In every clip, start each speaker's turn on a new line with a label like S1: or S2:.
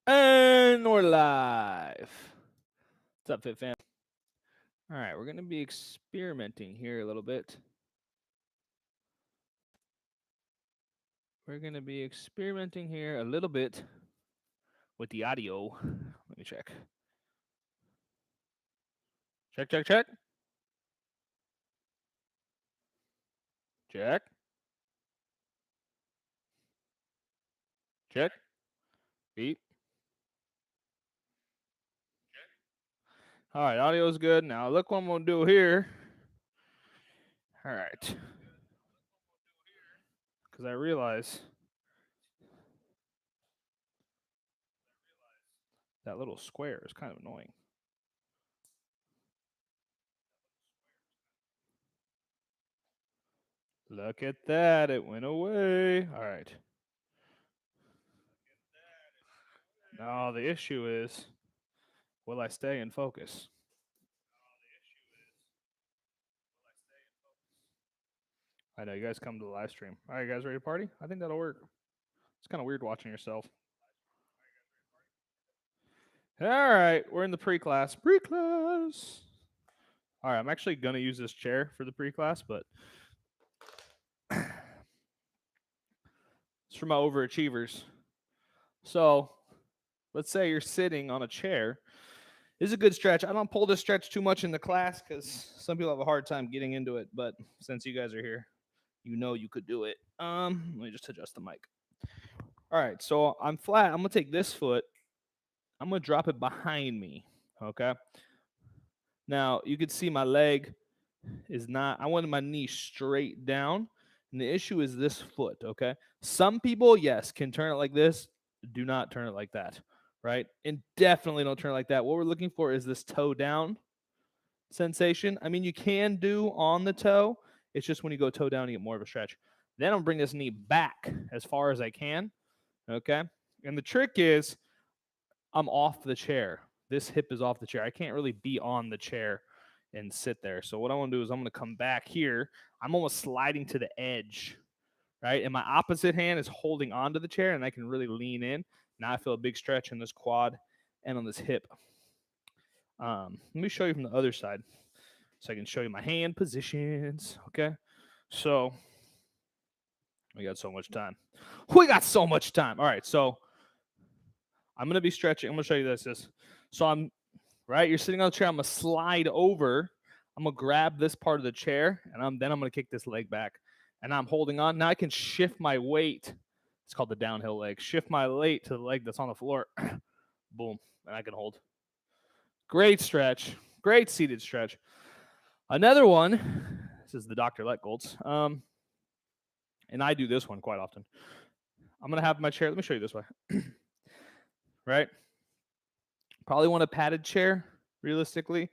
S1: And we're live. What's up, Fit Fam? All right, we're going to be experimenting here a little bit. We're going to be experimenting here a little bit with the audio. Let me check. Check, check, check. Check. Check. Beep. All right, audio is good. Now, look what I'm going to do here. All right. Because I realize that little square is kind of annoying. Look at that. It went away. All right. Now, the issue is, will I stay in focus? I know you guys come to the live stream. All right, you guys ready to party? I think that'll work. It's kind of weird watching yourself. All right, we're in the pre-class. Pre-class. All right, I'm actually going to use this chair for the pre-class, but it's for my overachievers. So let's say you're sitting on a chair. This is a good stretch. I don't pull this stretch too much in the class because some people have a hard time getting into it, but since you guys are here, you know you could do it. Let me just adjust the mic. All right, so I'm flat. I'm going to take this foot. I'm going to drop it behind me, okay? Now, you can see my leg is not, I wanted my knee straight down, and the issue is this foot, okay? Some people, yes, can turn it like this. Do not turn it like that, right? And definitely don't turn it like that. What we're looking for is this toe down sensation. I mean, you can do on the toe. It's just when you go toe down, you get more of a stretch. Then I'm going to bring this knee back as far as I can, okay? And the trick is I'm off the chair. This hip is off the chair. I can't really be on the chair and sit there. So what I want to do is I'm going to come back here. I'm almost sliding to the edge, right? And my opposite hand is holding onto the chair, and I can really lean in. Now I feel a big stretch in this quad and on this hip. Let me show you from the other side so I can show you my hand positions, okay? So we got so much time. We got so much time. All right, so I'm going to be stretching. I'm going to show you this. So I'm right. You're sitting on the chair. I'm going to slide over. I'm going to grab this part of the chair, and then I'm going to kick this leg back. And I'm holding on. Now I can shift my weight. It's called the downhill leg. Shift my weight to the leg that's on the floor. Boom. And I can hold. Great stretch. Great seated stretch. Another one. This is the Dr. Letgolds. And I do this one quite often. I'm going to have my chair. Let me show you this way. Right? Probably want a padded chair, realistically.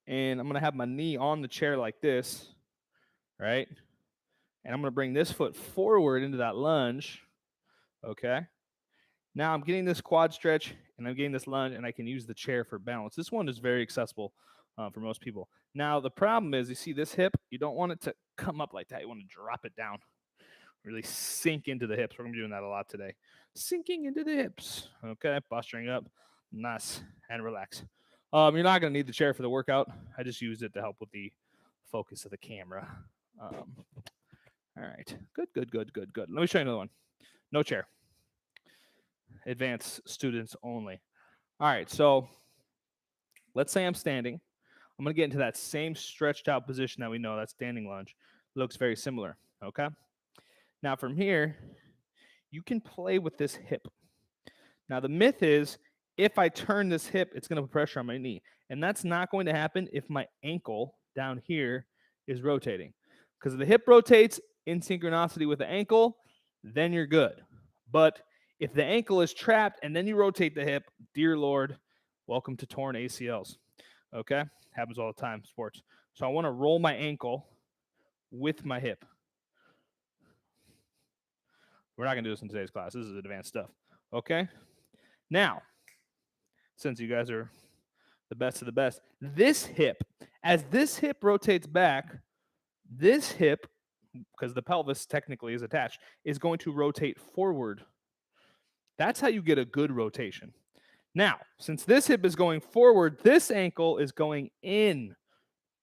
S1: And I'm going to have my knee on the chair like this, right? And I'm going to bring this foot forward into that lunge, okay? Now I'm getting this quad stretch, and I'm getting this lunge, and I can use the chair for balance. This one is very accessible for most people. Now, the problem is, you see this hip? You don't want it to come up like that. You want to drop it down, really sink into the hips. We're going to be doing that a lot today. Sinking into the hips, okay? Posturing up, nice, and relax. You're not going to need the chair for the workout. I just used it to help with the focus of the camera. All right. Good. Let me show you another one. No chair. Advanced students only. All right. So let's say I'm standing. I'm going to get into that same stretched out position that we know, that standing lunge. Looks very similar. Okay. Now from here, you can play with this hip. Now the myth is, if I turn this hip, it's going to put pressure on my knee. And that's not going to happen if my ankle down here is rotating. Because if the hip rotates in synchronicity with the ankle, then you're good. But if the ankle is trapped and then you rotate the hip, dear Lord, welcome to torn ACLs. Okay? Happens all the time in sports. So I want to roll my ankle with my hip. We're not going to do this in today's class. This is advanced stuff. Okay? Now, since you guys are the best of the best, this hip, as this hip rotates back, this hip, because the pelvis technically is attached, is going to rotate forward. That's how you get a good rotation. Now, since this hip is going forward, this ankle is going in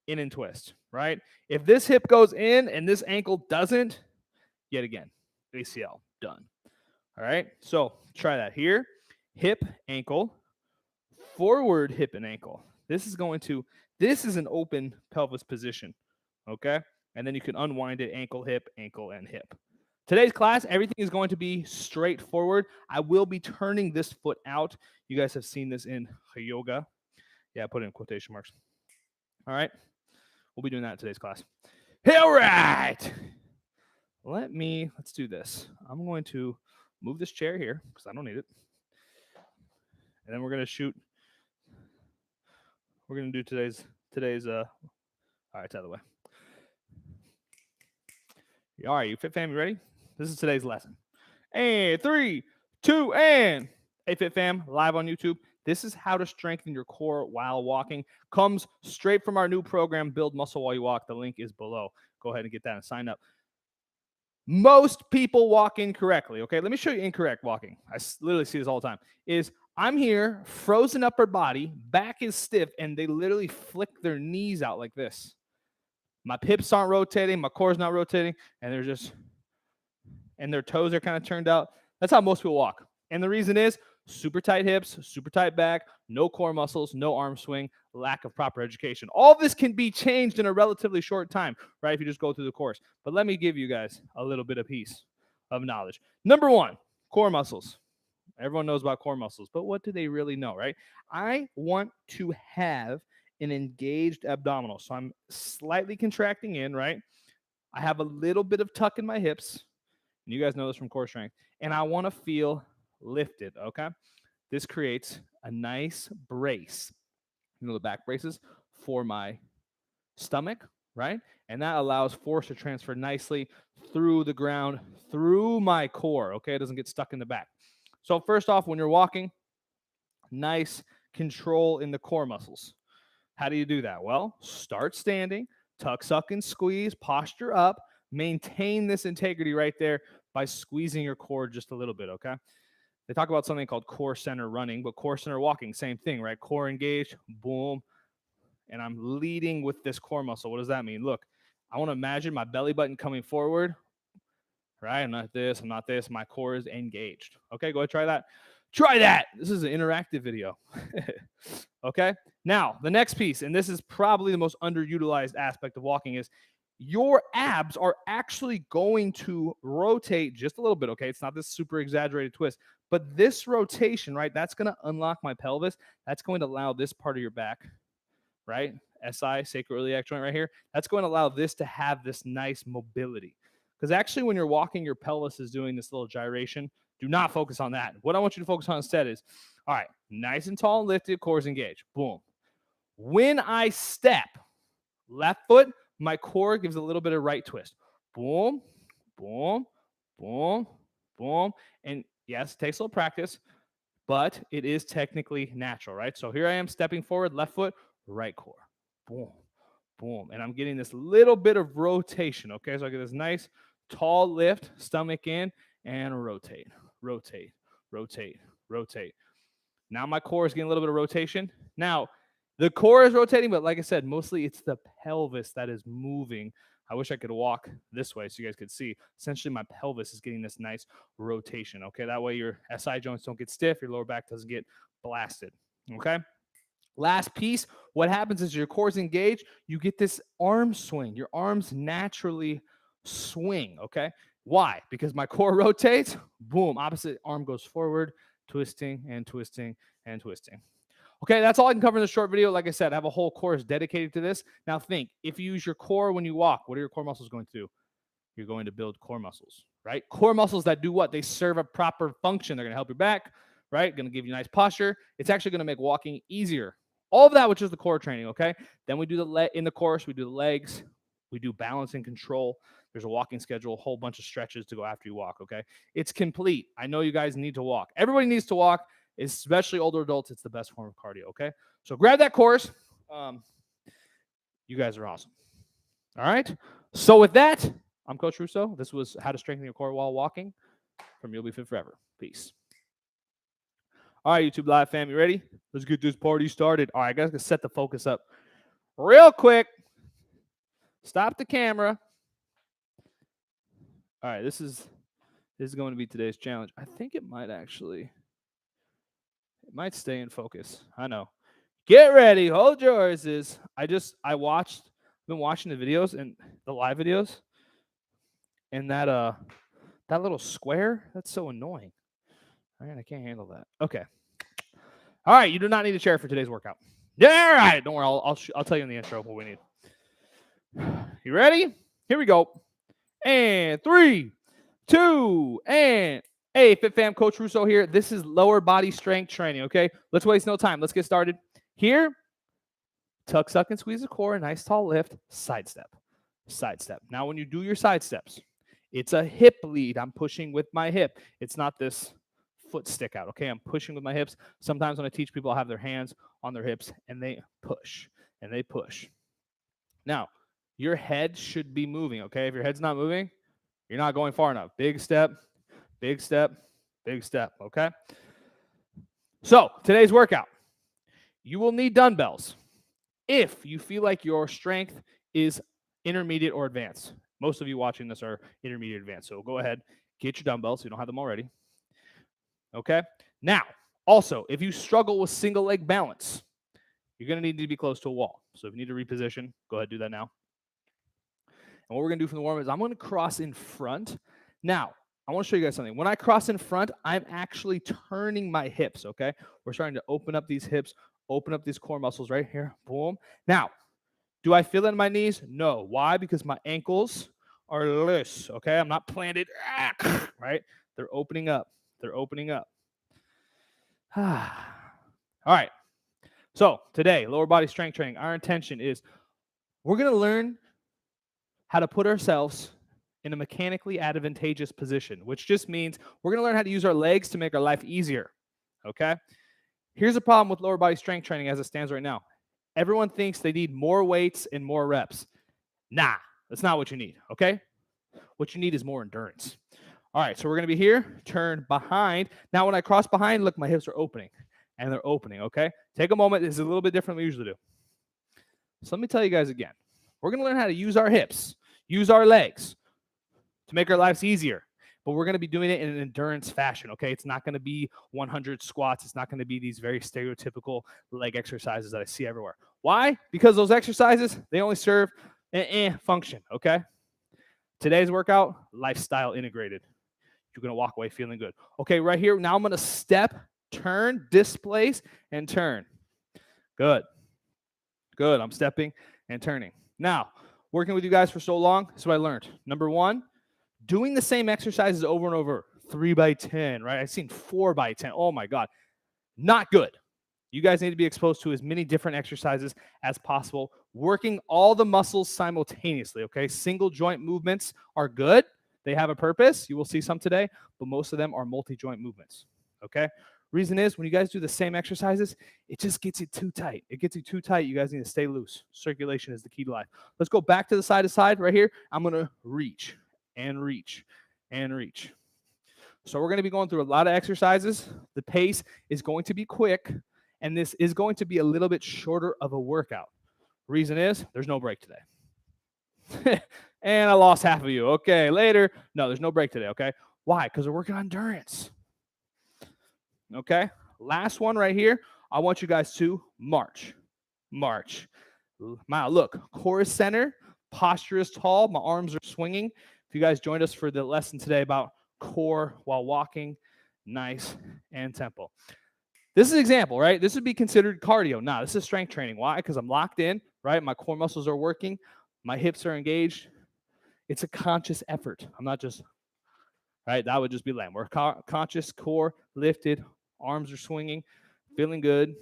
S1: and twist, right? If this hip goes in and this ankle doesn't, yet again, ACL, done. All right, so try that here. Hip, ankle, forward hip and ankle. This is an open pelvis position, okay? And then you can unwind it, ankle, and hip. Today's class, everything is going to be straightforward. I will be turning this foot out. You guys have seen this in yoga. Yeah, I put it in quotation marks. All right, we'll be doing that in today's class. Hey, all right. Let's do this. I'm going to move this chair here because I don't need it. And then we're going to shoot. We're going to do today's all right, it's out of the way. All right, you fit fam, you ready? This is today's lesson. And 3, 2, and hey fit fam, live on YouTube. This is how to strengthen your core while walking. Comes straight from our new program, Build Muscle While You Walk. The link is below. Go ahead and get that and sign up. Most people walk incorrectly, okay? Let me show you incorrect walking. I literally see this all the time. I'm here, frozen upper body, back is stiff, and they literally flick their knees out like this. My hips aren't rotating, my core's not rotating, and their toes are kind of turned out. That's how most people walk. And the reason is super tight hips, super tight back, no core muscles, no arm swing, lack of proper education. All this can be changed in a relatively short time, right? If you just go through the course. But let me give you guys a little bit of piece of knowledge. Number 1, core muscles. Everyone knows about core muscles, but what do they really know, right? I want to have an engaged abdominal. So I'm slightly contracting in, right? I have a little bit of tuck in my hips. And you guys know this from core strength. And I want to feel lifted, okay? This creates a nice brace, the back braces for my stomach, right? And that allows force to transfer nicely through the ground, through my core, okay? It doesn't get stuck in the back. So first off, when you're walking, nice control in the core muscles. How do you do that? Well, start standing, tuck, suck, and squeeze, posture up, maintain this integrity right there by squeezing your core just a little bit, okay? They talk about something called core center running, but core center walking, same thing, right? Core engaged, boom, and I'm leading with this core muscle. What does that mean? Look, I want to imagine my belly button coming forward, right? I'm not this, my core is engaged. Okay, go ahead, try that. Try that. This is an interactive video. Okay, now the next piece, and this is probably the most underutilized aspect of walking, is your abs are actually going to rotate just a little bit, okay? It's not this super exaggerated twist, but this rotation, right, that's going to unlock my pelvis. That's going to allow this part of your back, right, SI, sacroiliac joint right here, that's going to allow this to have this nice mobility. Because actually when you're walking, your pelvis is doing this little gyration. Do not focus on that. What I want you to focus on instead is, all right, nice and tall and lifted, core's engaged. Boom. When I step, left foot, my core gives a little bit of right twist. Boom, boom, boom, boom. And yes, it takes a little practice, but it is technically natural, right? So here I am stepping forward, left foot, right core. Boom, boom. And I'm getting this little bit of rotation, okay? So I get this nice tall lift, stomach in, and rotate, rotate, rotate, rotate. Now my core is getting a little bit of rotation. Now, the core is rotating, but like I said, mostly it's the pelvis that is moving. I wish I could walk this way so you guys could see. Essentially, my pelvis is getting this nice rotation, okay? That way your SI joints don't get stiff, your lower back doesn't get blasted, okay? Last piece, what happens is your core is engaged, you get this arm swing. Your arms naturally swing, okay? Why? Because my core rotates, boom, opposite arm goes forward, twisting and twisting and twisting. Okay, that's all I can cover in this short video. Like I said, I have a whole course dedicated to this. Now think, if you use your core when you walk, what are your core muscles going to do? You're going to build core muscles, right? Core muscles that do what? They serve a proper function. They're going to help your back, right? Going to give you nice posture. It's actually going to make walking easier. All of that, which is the core training, okay? Then we do in the course, we do the legs, we do balance and control. There's a walking schedule, a whole bunch of stretches to go after you walk, okay? It's complete. I know you guys need to walk. Everybody needs to walk, especially older adults. It's the best form of cardio, okay? So grab that course. You guys are awesome. All right? So with that, I'm Coach Russo. This was How to Strengthen Your Core While Walking from You'll Be Fit Forever. Peace. All right, YouTube Live fam, you ready? Let's get this party started. All right, guys, gonna set the focus up real quick. Stop the camera. All right, this is going to be today's challenge. I think it might stay in focus. I know. Get ready. Hold your horses. I've been watching the videos and the live videos, and that little square, that's so annoying. All right, I can't handle that. Okay. All right, you do not need a chair for today's workout. Yeah, all right. Don't worry. I'll tell you in the intro what we need. You ready? Here we go. And 3, 2, and hey, Fit Fam, Coach Russo here. This is lower body strength training, okay? Let's waste no time. Let's get started. Here, tuck, suck, and squeeze the core. Nice tall lift. Side step. Side step. Now, when you do your side steps, it's a hip lead. I'm pushing with my hip. It's not this foot stick out, okay? I'm pushing with my hips. Sometimes when I teach people, I have their hands on their hips, and they push, and they push. Now, your head should be moving, okay? If your head's not moving, you're not going far enough. Big step, big step, big step, okay? So, today's workout, you will need dumbbells if you feel like your strength is intermediate or advanced. Most of you watching this are intermediate advanced, so go ahead, get your dumbbells if you don't have them already. Okay? Now, also, if you struggle with single leg balance, you're going to need to be close to a wall. So if you need to reposition, go ahead and do that now. And what we're going to do from the warm-up is I'm going to cross in front. Now, I want to show you guys something. When I cross in front, I'm actually turning my hips, okay? We're starting to open up these hips, open up these core muscles right here. Boom. Now, do I feel it in my knees? No. Why? Because my ankles are loose, okay? I'm not planted, right? They're opening up. They're opening up. All right. So today, lower body strength training, our intention is we're going to learn how to put ourselves in a mechanically advantageous position, which just means we're going to learn how to use our legs to make our life easier, okay? Here's the problem with lower body strength training as it stands right now. Everyone thinks they need more weights and more reps. Nah, that's not what you need, okay? What you need is more endurance. All right, so we're going to be here, turn behind. Now, when I cross behind, look, my hips are opening, and they're opening, okay? Take a moment. This is a little bit different than we usually do. So let me tell you guys again. We're going to learn how to use our hips, use our legs to make our lives easier, but we're going to be doing it in an endurance fashion, okay? It's not going to be 100 squats. It's not going to be these very stereotypical leg exercises that I see everywhere. Why? Because those exercises, they only serve function, okay? Today's workout, lifestyle integrated. You're going to walk away feeling good. Okay, right here, now I'm going to step, turn, displace, and turn. Good. Good. I'm stepping and turning. Now, working with you guys for so long, this is what I learned. Number one, doing the same exercises over and over. 3x10, right? I've seen 4x10. Oh, my God. Not good. You guys need to be exposed to as many different exercises as possible, working all the muscles simultaneously, okay? Single joint movements are good. They have a purpose. You will see some today, but most of them are multi-joint movements, okay? Reason is when you guys do the same exercises, it just gets you too tight. It gets you too tight. You guys need to stay loose. Circulation is the key to life. Let's go back to the side to side right here. I'm going to reach and reach and reach. So we're going to be going through a lot of exercises. The pace is going to be quick, and this is going to be a little bit shorter of a workout. Reason is there's no break today. And I lost half of you. Okay, later. No, there's no break today, okay? Why? Because we're working on endurance. Okay? Last one right here. I want you guys to march. March. Now, look, core is center. Posture is tall. My arms are swinging. If you guys joined us for the lesson today about core while walking, nice and tempo. This is an example, right? This would be considered cardio. Nah, this is strength training. Why? Because I'm locked in, right? My core muscles are working. My hips are engaged. It's a conscious effort. I'm not just, right? That would just be lame. We're conscious, core lifted, arms are swinging, feeling good.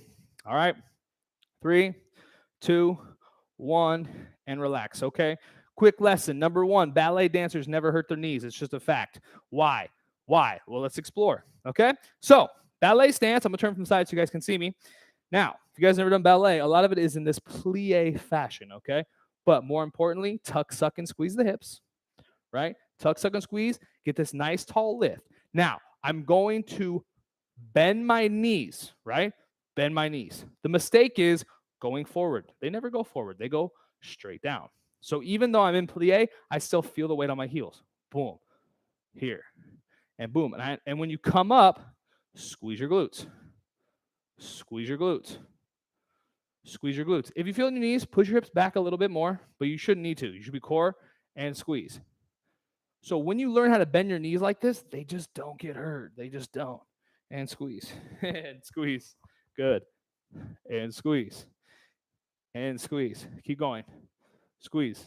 S1: All right. 3, 2, 1, and relax, okay? Quick lesson. Number one, ballet dancers never hurt their knees. It's just a fact. Why? Why? Well, let's explore, okay? So, ballet stance. I'm going to turn from the side so you guys can see me. Now, if you guys never done ballet, a lot of it is in this plie fashion, okay? But more importantly, tuck, suck, and squeeze the hips, right? Tuck, suck, and squeeze. Get this nice tall lift. Now, I'm going to bend my knees, right? Bend my knees. The mistake is going forward. They never go forward. They go straight down. So even though I'm in plie, I still feel the weight on my heels. Boom, here, and boom. And when you come up, squeeze your glutes. Squeeze your glutes. Squeeze your glutes. If you feel in your knees, push your hips back a little bit more, but you shouldn't need to. You should be core and squeeze. So when you learn how to bend your knees like this, they just don't get hurt. They just don't. And squeeze. And squeeze. Good. And squeeze. And squeeze. Keep going. Squeeze.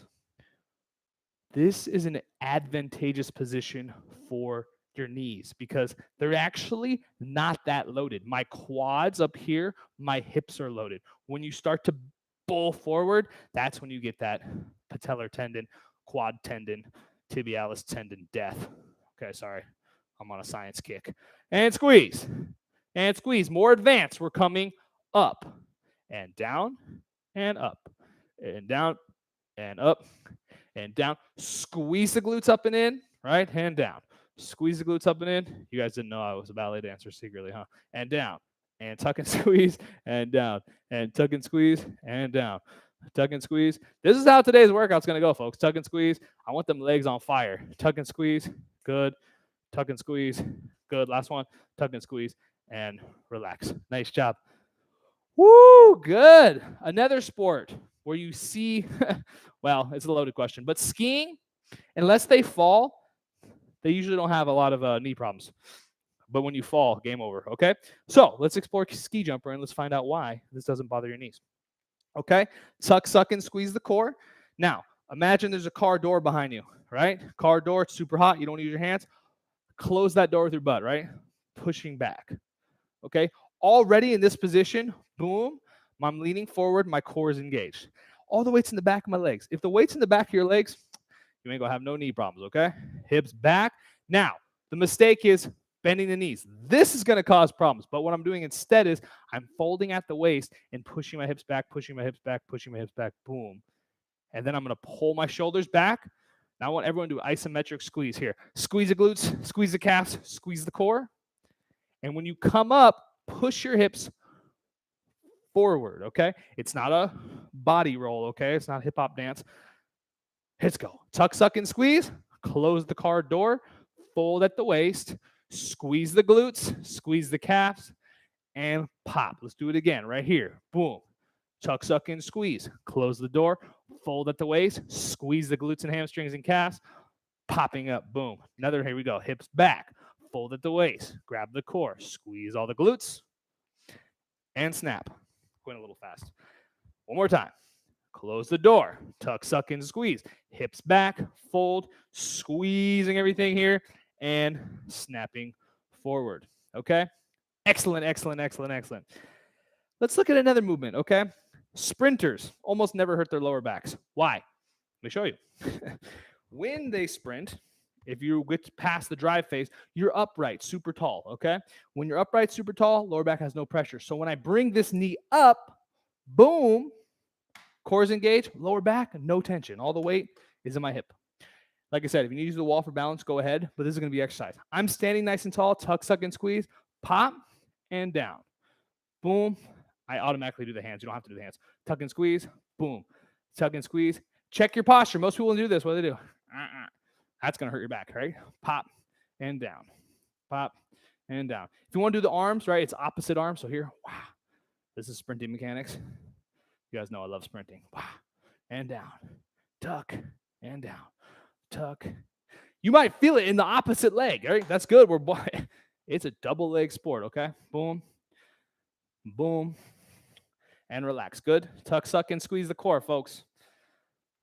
S1: This is an advantageous position for your knees because they're actually not that loaded. My quads up here, my hips are loaded. When you start to pull forward, that's when you get that patellar tendon, quad tendon, tibialis tendon death. Okay, sorry. I'm on a science kick. And squeeze. And squeeze. More advanced. We're coming up and down and up and down and up and down. Squeeze the glutes up and in, right? Hand down. Squeeze the glutes up and in. You guys didn't know I was a ballet dancer secretly, huh? And down. And tuck and squeeze and down. And tuck and squeeze and down. Tuck and squeeze. This is how today's workout's going to go, folks. Tuck and squeeze. I want them legs on fire. Tuck and squeeze. Good. Tuck and squeeze. Good. Last one. Tuck and squeeze. And relax. Nice job. Woo, good. Another sport where you see, well, it's a loaded question, but skiing, unless they fall, they usually don't have a lot of knee problems. But when you fall, game over, okay? So let's explore ski jumper and let's find out why this doesn't bother your knees. Okay? Tuck, suck, and squeeze the core. Now, imagine there's a car door behind you, right? Car door, it's super hot. You don't use your hands. Close that door with your butt, right? Pushing back, okay? Already in this position, boom, I'm leaning forward, my core is engaged. All the weight's in the back of my legs. If the weight's in the back of your legs, you ain't gonna have no knee problems, okay? Hips back. Now, the mistake is bending the knees. This is gonna cause problems, but what I'm doing instead is I'm folding at the waist and pushing my hips back, pushing my hips back, pushing my hips back, boom. And then I'm gonna pull my shoulders back. Now I want everyone to do isometric squeeze here. Squeeze the glutes, squeeze the calves, squeeze the core. And when you come up, push your hips forward, okay? It's not a body roll, okay? It's not hip hop dance. Let's go. Tuck, suck, and squeeze. Close the car door. Fold at the waist. Squeeze the glutes. Squeeze the calves. And pop. Let's do it again right here. Boom. Tuck, suck, and squeeze. Close the door. Fold at the waist. Squeeze the glutes and hamstrings and calves. Popping up. Boom. Another. Here we go. Hips back. Fold at the waist. Grab the core. Squeeze all the glutes. And snap. Going a little fast. One more time. Close the door. Tuck, suck, and squeeze. Hips back. Fold. Squeezing everything here. And snapping forward. Okay? Excellent, excellent, excellent, excellent. Let's look at another movement, okay? Sprinters almost never hurt their lower backs. Why? Let me show you. When they sprint, if you get past the drive phase, you're upright, super tall, okay? When you're upright, super tall, lower back has no pressure. So when I bring this knee up, boom, core is engaged, lower back, no tension. All the weight is in my hip. Like I said, if you need to use the wall for balance, go ahead, but this is going to be exercise. I'm standing nice and tall, tuck, suck, and squeeze, pop, and down. Boom. I automatically do the hands. You don't have to do the hands. Tuck and squeeze, boom. Tuck and squeeze. Check your posture. Most people do this. What do they do? That's going to hurt your back, right? Pop and down. Pop and down. If you want to do the arms, right, it's opposite arm. So here, wow. This is sprinting mechanics. You guys know I love sprinting. Wow. And down. Tuck and down. Tuck. You might feel it in the opposite leg, right? That's good. It's a double leg sport, okay? Boom. Boom. And relax. Good. Tuck, suck, and squeeze the core, folks.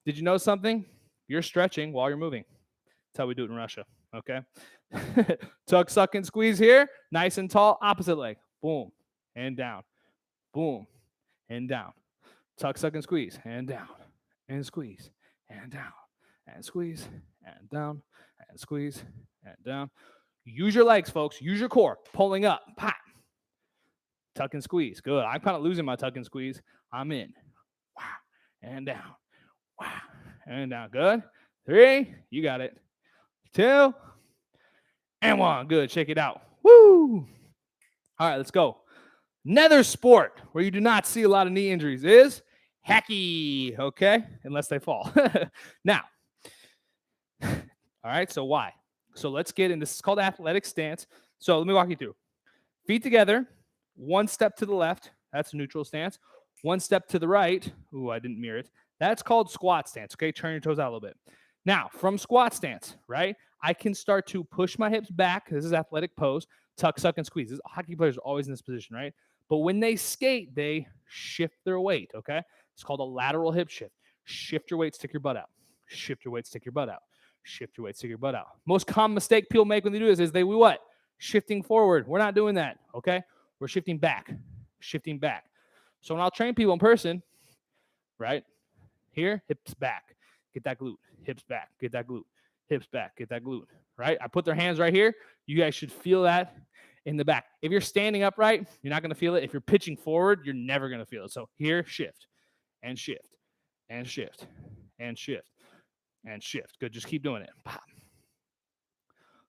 S1: Did you know something? You're stretching while you're moving. That's how we do it in Russia, okay? Tuck, suck, and squeeze here. Nice and tall. Opposite leg. Boom. And down. Boom. And down. Tuck, suck, and squeeze. And down. And squeeze. And down. And squeeze. And down. And squeeze. And down. Use your legs, folks. Use your core. Pulling up. Pop. Tuck and squeeze. Good. I'm kind of losing my tuck and squeeze. I'm in. Wow. And down. Wow. And down. Good. 3. You got it. 2. And 1. Good. Shake it out. Woo. All right, let's go. Another sport where you do not see a lot of knee injuries is hacky, okay? Unless they fall. Now, all right, so why? So let's get in. This is called athletic stance. So let me walk you through. Feet together, one step to the left. That's a neutral stance. One step to the right. Ooh, I didn't mirror it. That's called squat stance, okay? Turn your toes out a little bit. Now, from squat stance, right, I can start to push my hips back. This is athletic pose. Tuck, suck, and squeeze. Hockey players are always in this position, right? But when they skate, they shift their weight, okay? It's called a lateral hip shift. Shift your weight, stick your butt out. Shift your weight, stick your butt out. Shift your weight, stick your butt out. Most common mistake people make when they do this is they what? Shifting forward. We're not doing that, okay? We're shifting back, shifting back. So when I'll train people in person, right, here, hips back, get that glute, hips back, get that glute, hips back, get that glute, right? I put their hands right here. You guys should feel that in the back. If you're standing upright, you're not going to feel it. If you're pitching forward, you're never going to feel it. So here, shift, and shift, and shift, and shift, and shift. Good, just keep doing it. Pop.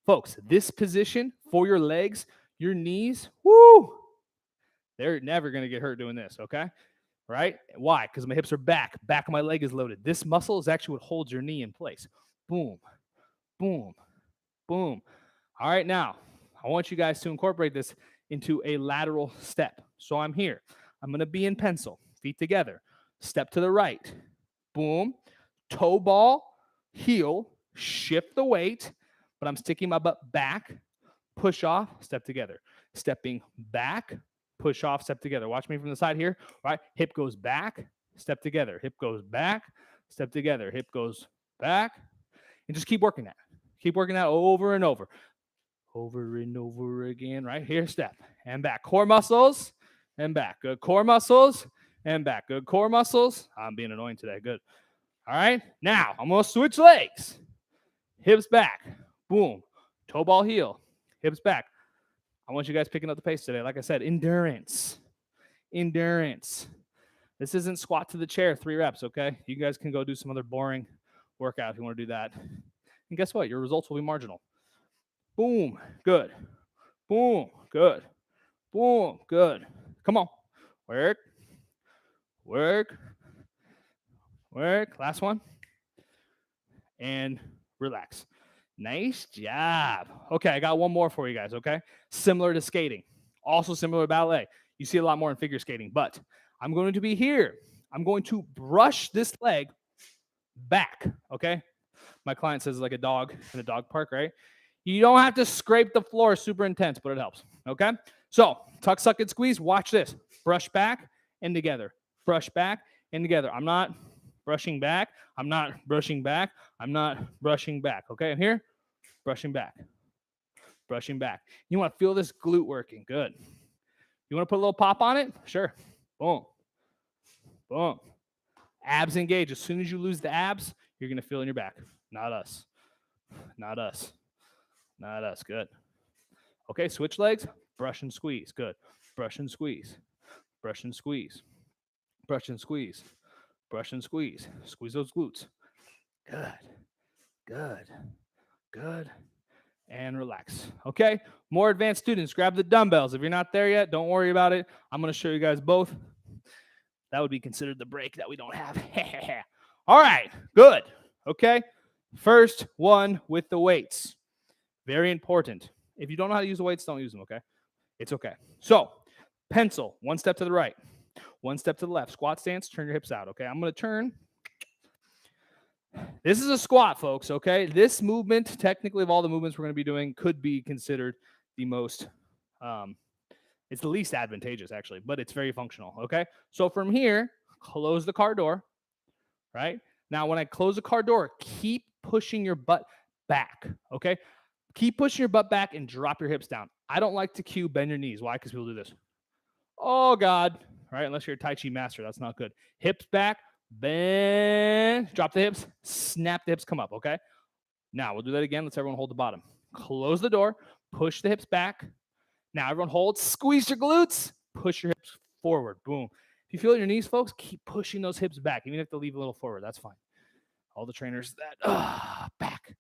S1: Folks, this position for your legs, your knees, woo, they're never going to get hurt doing this, okay? Right? Why? Because my hips are back. Back of my leg is loaded. This muscle is actually what holds your knee in place. Boom, boom, boom. All right, now, I want you guys to incorporate this into a lateral step. So I'm here. I'm going to be in pencil, feet together. Step to the right. Boom. Toe ball, heel, shift the weight, but I'm sticking my butt back, push off, step together. Stepping back, push off, step together. Watch me from the side here. All right, hip goes back, step together. Hip goes back, step together. Hip goes back. And just keep working that. Keep working that over and over. Over and over again. Right here, step and back. Core muscles and back. Good core muscles and back. Good core muscles. I'm being annoying today. Good. All right, now I'm going to switch legs. Hips back. Boom. Toe ball heel. Hips back. I want you guys picking up the pace today. Like I said, endurance. Endurance. This isn't squat to the chair, 3 reps, okay? You guys can go do some other boring workout if you want to do that. And guess what? Your results will be marginal. Boom. Good. Boom. Good. Boom. Good. Come on. Work. Work. Work. Last one. And relax. Nice job. Okay, I got one more for you guys, okay? Similar to skating. Also similar to ballet. You see a lot more in figure skating, but I'm going to be here. I'm going to brush this leg back, okay? My client says it's like a dog in a dog park, right? You don't have to scrape the floor super intense, but it helps, okay? So, tuck, suck, and squeeze. Watch this. Brush back and together. Brush back and together. I'm not brushing back. I'm not brushing back. I'm not brushing back, okay? And here, brushing back. Brushing back. You want to feel this glute working. Good. You want to put a little pop on it? Sure. Boom. Boom. Abs engage. As soon as you lose the abs, you're going to feel in your back. Not us. Not us. Not us. Good. Okay, switch legs. Brush and squeeze. Good. Brush and squeeze. Brush and squeeze. Brush and squeeze. Brush and squeeze. Squeeze those glutes. Good. Good. Good. And relax. Okay, more advanced students, grab the dumbbells. If you're not there yet, don't worry about it. I'm going to show you guys both. That would be considered the break that we don't have. All right, good. Okay, first one with the weights. Very important. If you don't know how to use the weights, don't use them, okay? It's okay. So, pencil, one step to the right, one step to the left. Squat stance, turn your hips out, okay? I'm going to turn. This is a squat, folks, okay? This movement, technically, of all the movements we're going to be doing, could be considered the most, it's the least advantageous, actually, but it's very functional, okay? So from here, close the car door, right? Now, when I close the car door, keep pushing your butt back, okay? Keep pushing your butt back and drop your hips down. I don't like to cue bend your knees. Why? Because people do this. Oh, God, right? Unless you're a Tai Chi master, that's not good. Hips back. Bend, drop the hips, snap the hips, come up, okay? Now, we'll do that again. Let's everyone hold the bottom. Close the door, push the hips back. Now, everyone hold, squeeze your glutes, push your hips forward, boom. If you feel your knees, folks, keep pushing those hips back. Even if you have to leave a little forward, that's fine. All the trainers, that back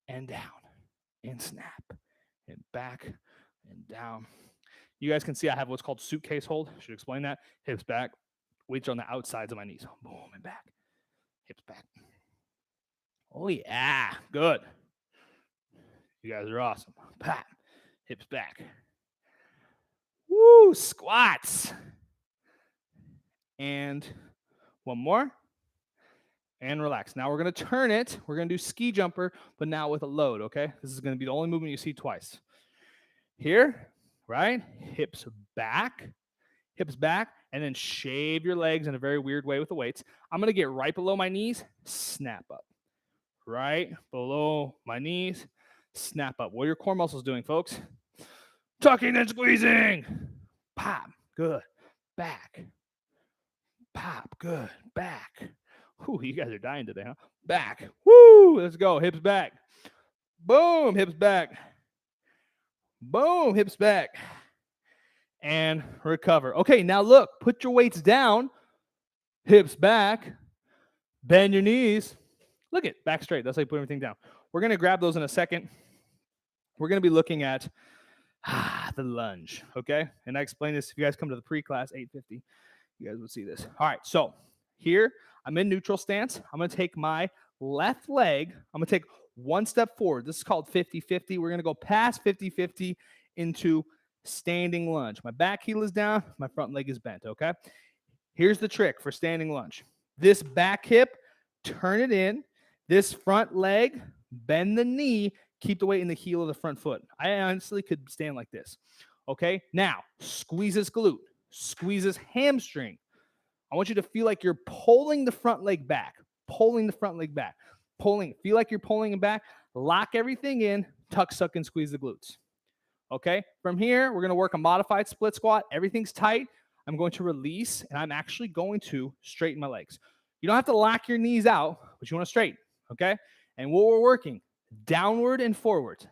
S1: and down and snap and back and down You guys can see I have what's called suitcase hold. Should explain that. Hips back, weights on the outsides of my knees. Boom, and back. Hips back. Oh, yeah. Good. You guys are awesome. Pat. Hips back. Woo, squats. And one more. And relax. Now we're going to turn it. We're going to do ski jumper, but now with a load, okay? This is going to be the only movement you see twice. Here, right? Hips back, and then shave your legs in a very weird way with the weights. I'm going to get right below my knees, snap up. Right below my knees, snap up. What are your core muscles doing, folks? Tucking and squeezing. Pop, good. Back. Pop, good. Back. Whew, you guys are dying today, huh? Back. Woo, let's go. Hips back. Boom, hips back. Boom, hips back. And recover. Okay, now look, put your weights down. Hips back. Bend your knees. Look it, back straight. That's how you put everything down. We're going to grab those in a second. We're going to be looking at the lunge, okay? And I explained this. If you guys come to the pre-class, 8:50, you guys will see this. All right, so here, I'm in neutral stance. I'm going to take my left leg. I'm going to take one step forward. This is called 50-50. We're going to go past 50-50 into standing lunge. My back heel is down. My front leg is bent, okay? Here's the trick for standing lunge. This back hip, turn it in. This front leg, bend the knee. Keep the weight in the heel of the front foot. I honestly could stand like this, okay? Now, squeeze this glute. Squeeze this hamstring. I want you to feel like you're pulling the front leg back, pulling the front leg back, pulling. Feel like you're pulling it back. Lock everything in, tuck, suck, and squeeze the glutes. Okay? From here, we're going to work a modified split squat. Everything's tight. I'm going to release, and I'm actually going to straighten my legs. You don't have to lock your knees out, but you want to straighten, okay? And what we're working, downward and forward,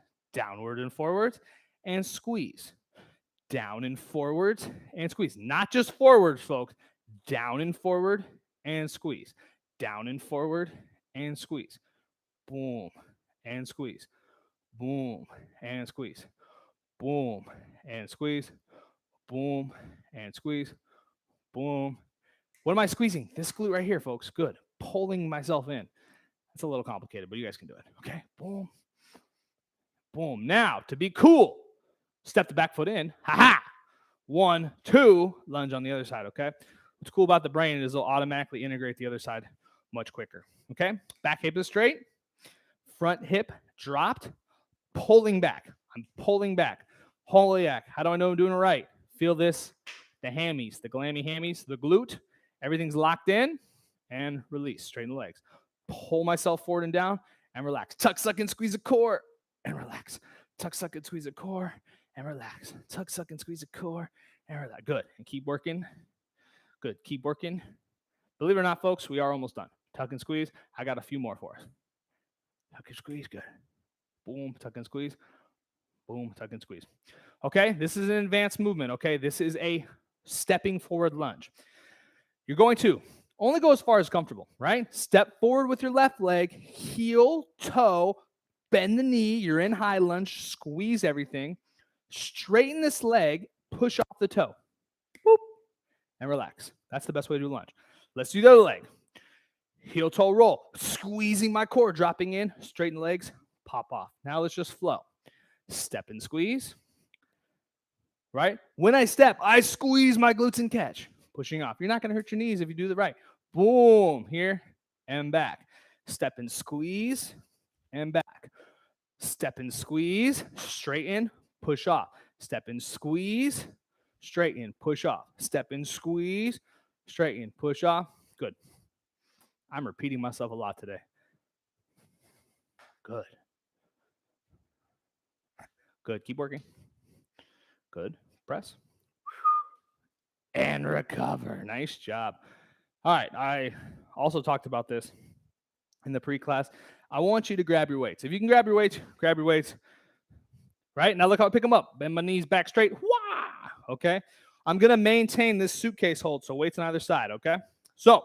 S1: and squeeze. Down and forward, and squeeze. Not just forward, folks. Down and forward and squeeze. Down and forward and squeeze. Boom and squeeze. Boom and squeeze. Boom and squeeze. Boom and squeeze. Boom. What am I squeezing? This glute right here, folks. Good. Pulling myself in. It's a little complicated, but you guys can do it. Okay. Boom. Boom. Now, to be cool, step the back foot in. Ha-ha. 1, 2, lunge on the other side, okay? What's cool about the brain is it'll automatically integrate the other side much quicker, okay? Back hip is straight. Front hip dropped. Pulling back. I'm pulling back. Holy heck. How do I know I'm doing it right? Feel this. The hammies, the glammy hammies, the glute. Everything's locked in. And release. Straighten the legs. Pull myself forward and down and relax. Tuck, suck, and squeeze the core and relax. Tuck, suck, and squeeze the core and relax. Tuck, suck, and squeeze the core and relax. Good. And keep working. Good. Keep working. Believe it or not, folks, we are almost done. Tuck and squeeze. I got a few more for us. Tuck and squeeze. Good. Boom. Tuck and squeeze. Boom. Tuck and squeeze. Okay. This is an advanced movement. Okay. This is a stepping forward lunge. You're going to only go as far as comfortable, right? Step forward with your left leg, heel, toe, bend the knee. You're in high lunge. Squeeze everything. Straighten this leg. Push off the toe. Boop. And relax. That's the best way to do lunge. Let's do the other leg. Heel, toe, roll. Squeezing my core, dropping in. Straighten the legs. Pop off. Now let's just flow. Step and squeeze. Right? When I step, I squeeze my glutes and catch. Pushing off. You're not going to hurt your knees if you do the right. Boom. Here and back. Step and squeeze and back. Step and squeeze. Straighten. Push off. Step and squeeze. Straighten. Push off. Step and squeeze. Straighten. Push off. Good. I'm repeating myself a lot today. Good. Good. Keep working. Good. Press. And recover. Nice job. All right. I also talked about this in the pre-class. I want you to grab your weights. If you can grab your weights, grab your weights. Right? Now look how I pick them up. Bend my knees back straight. Wah! Okay? I'm going to maintain this suitcase hold, so weights on either side, okay? So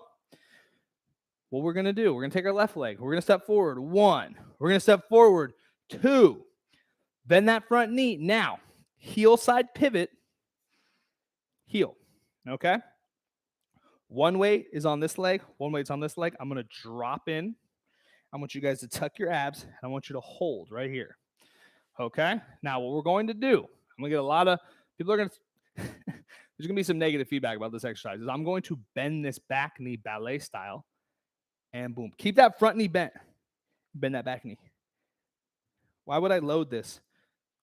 S1: what we're going to do, we're going to take our left leg. We're going to step forward. 1. We're going to step forward. 2. Bend that front knee. Now, heel side pivot. heel. Okay? One weight is on this leg, one weight's on this leg. I'm going to drop in. I want you guys to tuck your abs, and I want you to hold right here. Okay? Now, what we're going to do, I'm going to get a lot of people are going to, there's going to be some negative feedback about this exercise. Is I'm going to bend this back knee ballet style, and boom. Keep that front knee bent. Bend that back knee. Why would I load this?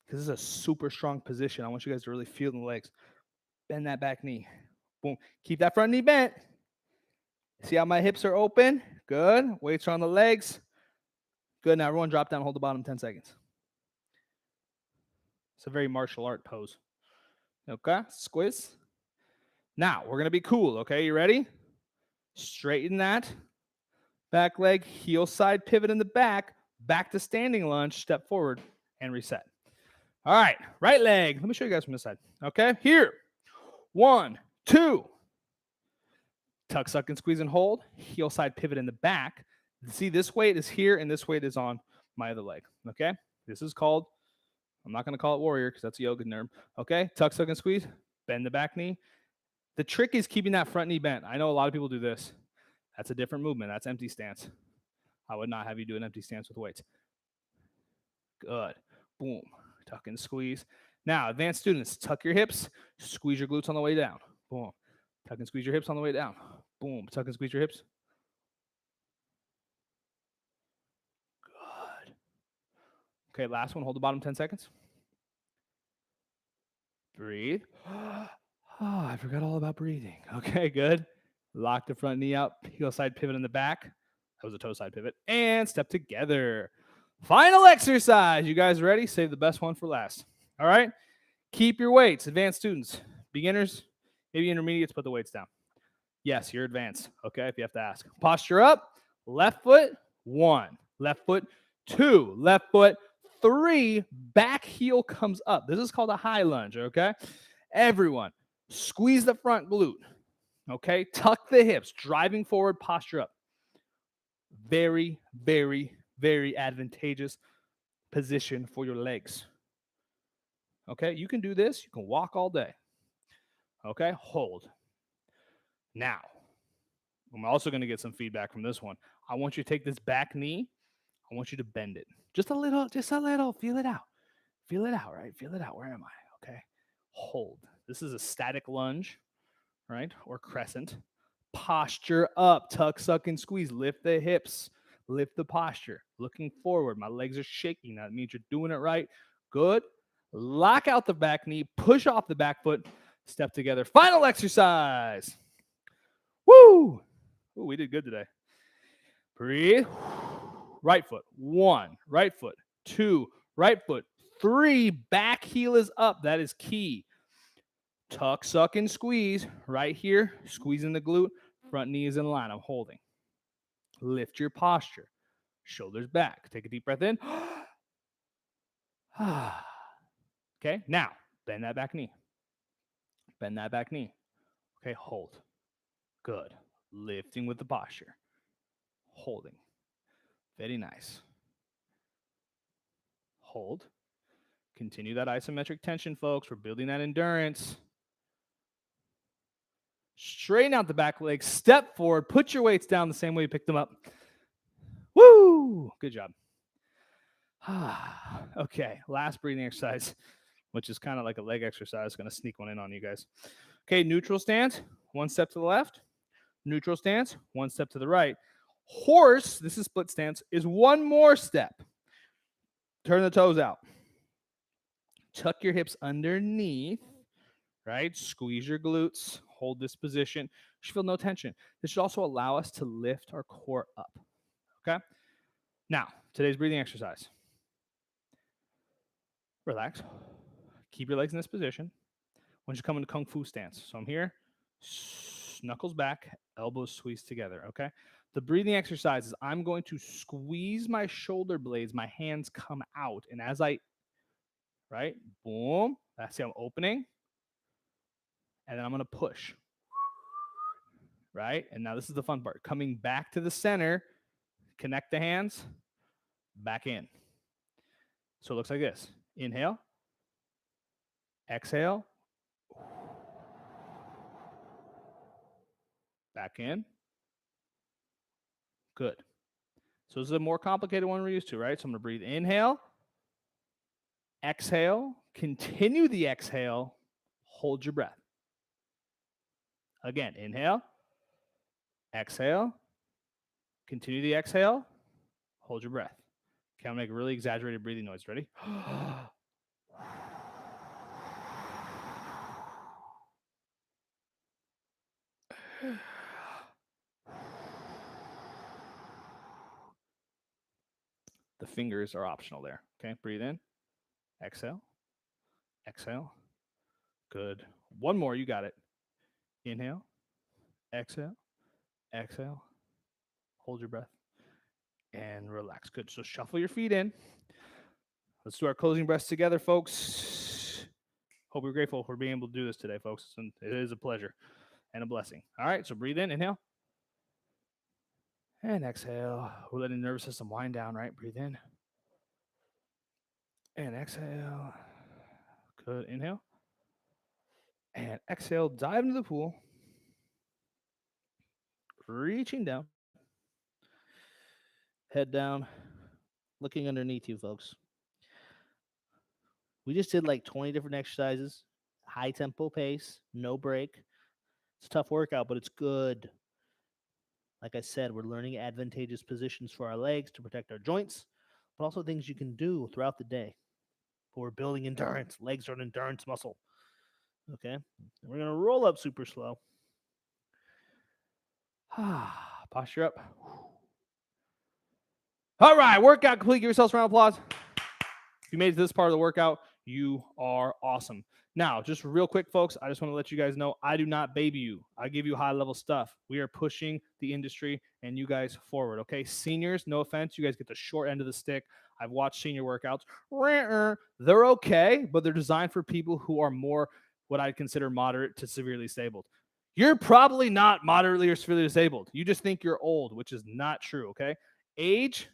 S1: Because this is a super strong position. I want you guys to really feel the legs. Bend that back knee. Boom. Keep that front knee bent. See how my hips are open? Good. Weights are on the legs. Good. Now everyone drop down, hold the bottom 10 seconds. It's a very martial art pose. Okay, squiz. Now we're gonna be cool, okay? You ready? Straighten that back leg, heel side pivot in the back to standing lunge, step forward, and reset. All right, right leg. Let me show you guys from this side. Okay, here. 1, 2. Tuck, suck, and squeeze and hold. Heel side pivot in the back. See, this weight is here, and this weight is on my other leg. Okay, this is called, I'm not going to call it warrior because that's a yoga term. Okay, tuck, suck, and squeeze. Bend the back knee. The trick is keeping that front knee bent. I know a lot of people do this. That's a different movement. That's empty stance. I would not have you do an empty stance with weights. Good. Boom. Tuck and squeeze. Now, advanced students, tuck your hips. Squeeze your glutes on the way down. Boom. Tuck and squeeze your hips on the way down. Boom. Tuck and squeeze your hips. Good. Okay, last one. Hold the bottom 10 seconds. Breathe. Oh, I forgot all about breathing. Okay, good. Lock the front knee up. Heel side pivot in the back. That was a toe side pivot. And step together. Final exercise. You guys ready? Save the best one for last. All right? Keep your weights. Advanced students. Beginners, maybe intermediates, put the weights down. Yes, you're advanced. Okay, if you have to ask. Posture up. Left foot, 1. Left foot, 2. Left foot, 3. Back heel comes up. This is called a high lunge, okay? Everyone, squeeze the front glute, okay? Tuck the hips, driving forward, posture up. Very, very, very advantageous position for your legs. Okay, you can do this. You can walk all day. Okay, hold. Now, I'm also going to get some feedback from this one. I want you to take this back knee. I want you to bend it. Just a little. Feel it out. Feel it out, right? Feel it out. Where am I? Okay, hold. This is a static lunge, right? Or crescent. Posture up. Tuck, suck, and squeeze. Lift the hips. Lift the posture. Looking forward. My legs are shaking. That means you're doing it right. Good. Lock out the back knee. Push off the back foot. Step together. Final exercise. Woo! Ooh, we did good today. Breathe. Right foot. 1. Right foot. 2. Right foot. 3. Back heel is up. That is key. Tuck, suck, and squeeze. Right here. Squeezing the glute. Front knee is in line. I'm holding. Lift your posture. Shoulders back. Take a deep breath in. Okay, now bend that back knee. Bend that back knee. Okay, hold. Good. Lifting with the posture. Holding. Very nice. Hold. Continue that isometric tension, folks. We're building that endurance. Straighten out the back leg. Step forward. Put your weights down the same way you picked them up. Woo! Good job. Okay, last breathing exercise, which is kind of like a leg exercise. Going to sneak one in on you guys. Okay, neutral stance. 1 step to the left. Neutral stance. 1 step to the right. Horse, this is split stance, is 1 more step. Turn the toes out. Tuck your hips underneath, right? Squeeze your glutes. Hold this position. You should feel no tension. This should also allow us to lift our core up, okay? Now, today's breathing exercise. Relax. Keep your legs in this position. Once you come into Kung Fu stance. So I'm here, knuckles back, elbows squeezed together, okay? The breathing exercise is I'm going to squeeze my shoulder blades, my hands come out, and as I, right, boom, that's how I'm opening, and then I'm going to push, right? And now this is the fun part. Coming back to the center, connect the hands, back in. So it looks like this. Inhale, exhale, back in. Good. So this is a more complicated one we're used to, right? So I'm going to breathe, inhale, exhale, continue the exhale, hold your breath. Again, inhale, exhale, continue the exhale, hold your breath. Okay, I'm going to make a really exaggerated breathing noise. Ready? The fingers are optional there. Okay, breathe in, exhale, exhale. Good. One more, you got it. Inhale, exhale, exhale. Hold your breath and relax. Good. So shuffle your feet in. Let's do our closing breaths together, folks. Hope you're grateful for being able to do this today, folks. And it is a pleasure and a blessing. All right, so breathe in, inhale. And exhale. We're letting the nervous system wind down, right? Breathe in. And exhale. Good. Inhale. And exhale. Dive into the pool. Reaching down. Head down. Looking underneath you, folks. We just did like 20 different exercises. High tempo pace. No break. It's a tough workout, but it's good. Like I said, we're learning advantageous positions for our legs to protect our joints, but also things you can do throughout the day. But we're building endurance. Legs are an endurance muscle. Okay? And we're going to roll up super slow. Posture up. All right, workout complete. Give yourselves a round of applause. If you made it to this part of the workout, you are awesome. Now, just real quick, folks, I just want to let you guys know I do not baby you. I give you high-level stuff. We are pushing the industry and you guys forward, okay? Seniors, no offense, you guys get the short end of the stick. I've watched senior workouts. They're okay, but they're designed for people who are more what I'd consider moderate to severely disabled. You're probably not moderately or severely disabled. You just think you're old, which is not true, okay? Age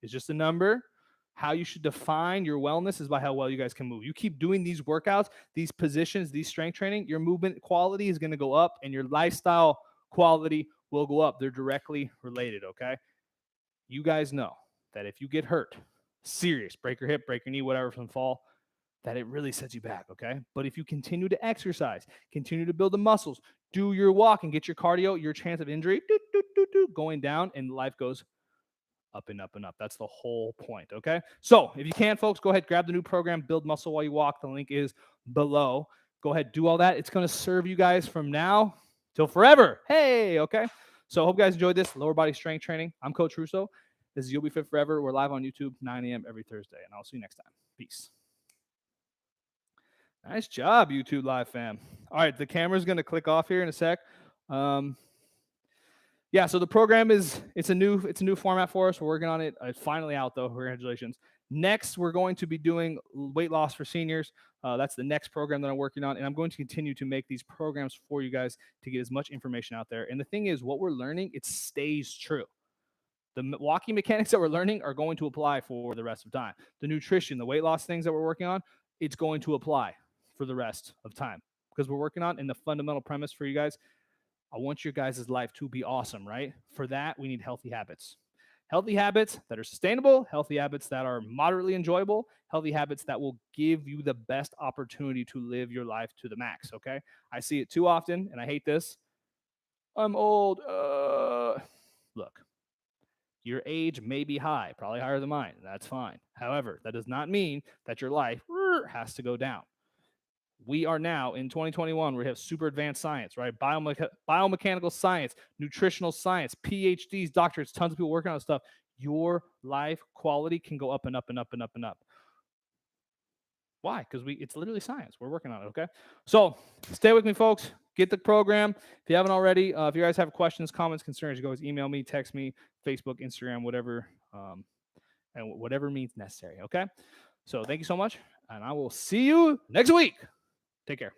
S1: is just a number. How you should define your wellness is by how well you guys can move. You keep doing these workouts, these positions, these strength training, your movement quality is going to go up and your lifestyle quality will go up. They're directly related, okay? You guys know that if you get hurt, serious, break your hip, break your knee, whatever from fall, that it really sets you back, okay? But if you continue to exercise, continue to build the muscles, do your walk and get your cardio, your chance of injury going down and life goes up and up and up. That's the whole point, okay? So if you can, folks, go ahead, grab the new program, Build Muscle While You Walk. The link is below. Go ahead, do all that. It's going to serve you guys from now till forever. Hey, okay? So hope you guys enjoyed this lower body strength training. I'm Coach Russo. This is You'll Be Fit Forever. We're live on YouTube, 9 a.m. every Thursday, and I'll see you next time. Peace. Nice job, YouTube Live fam. All right, the camera's going to click off here in a sec. Yeah, so the program it's a new format for us. We're working on it. It's finally out though. Congratulations. Next, we're going to be doing weight loss for seniors. That's the next program that I'm working on, and I'm going to continue to make these programs for you guys to get as much information out there. And the thing is, what we're learning, it stays true. The walking mechanics that we're learning are going to apply for the rest of time. The nutrition, the weight loss things that we're working on, it's going to apply for the rest of time because we're working on, and the fundamental premise for you guys, I want your guys' life to be awesome, right? For that, we need healthy habits. Healthy habits that are sustainable, healthy habits that are moderately enjoyable, healthy habits that will give you the best opportunity to live your life to the max, okay? I see it too often, and I hate this. I'm old. Look, your age may be high, probably higher than mine. That's fine. However, that does not mean that your life has to go down. We are now in 2021, we have super advanced science, right? Biomechanical science, nutritional science, PhDs, doctorates, tons of people working on this stuff. Your life quality can go up and up and up and up and up. Why? Because it's literally science. We're working on it, okay? So stay with me, folks. Get the program. If you haven't already, if you guys have questions, comments, concerns, you can always email me, text me, Facebook, Instagram, whatever, and whatever means necessary, okay? So thank you so much, and I will see you next week. Take care.